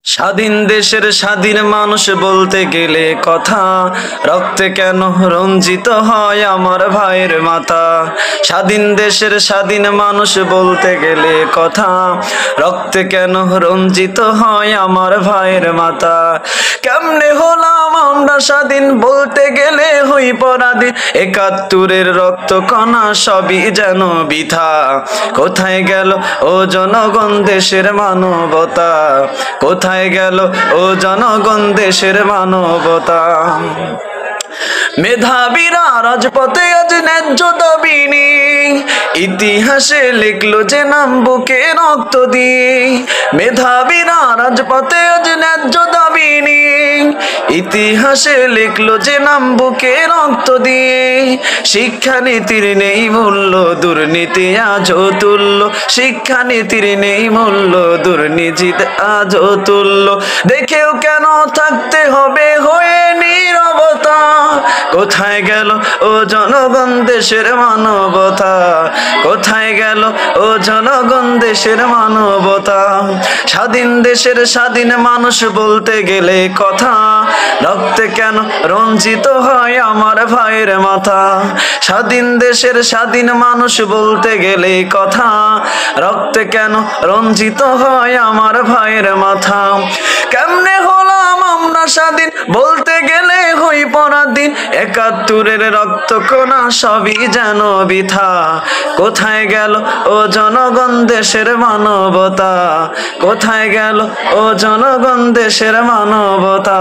স্বাধীন দেশের স্বাধীন মানুষ বলতে গেলে কথা, রক্তে কেন রঞ্জিত হয় আমার ভাইয়ের মাথা। স্বাধীন দেশের স্বাধীন মানুষ বলতে গেলে কথা, রক্তে কেন রঞ্জিত হয় আমার ভাইয়ের মাথা। কেমনে হলাম আমরা স্বাধীন বলতে গেলে হই পরাধীন, ৭১-এর রক্ত কণা সবই যেন বৃথা। কোথায় গেল ও জনগণ দেশের মানবতা, কোথায় গেল ও জনগণ দেশের মানবতা। মেধাবীরা রাজপথে আজ ন্যায্য দাবি নিয়ে, ইতিহাসে লিখলো যে নাম বুকে রক্ত দিয়ে। মেধাবীরা রাজপথে আজ ন্যায্য দাবি নিয়ে, ইতিহাসে লিখলো যে নাম বুকে রক্ত দিয়ে। শিক্ষানীতির নেই মূল্য, দুর্নীতি আজও তুল্য। শিক্ষানীতির নেই মূল্য, দুর্নীতি আজও তুল্য। দেখেও কেন থাকতে হবে হয়ে নীরবতা, কোথায় গেল ও জনগণ দেশের মানবতা। কোথায় গেল ও জনগণ দেশের মানবতা। স্বাধীন দেশের স্বাধীন মানুষ বলতে গেলে কথা, রক্তে কেন রঞ্জিত হয় আমার ভাইয়ের মাথা। স্বাধীন দেশের স্বাধীন মানুষ বলতে গেলে কথা, রক্তে কেন রঞ্জিত হয় আমার ভাইয়ের মাথা। কেমনে হলাম আমরা স্বাধীন বলতে গেলে হই পরাধীন, ৭১-এর রক্ত কণা সবই যেন বৃথা। কোথায় গেল ও জনগণ দেশের মানবতা, কোথায় গেল ও জনগণ দেশের মানবতা।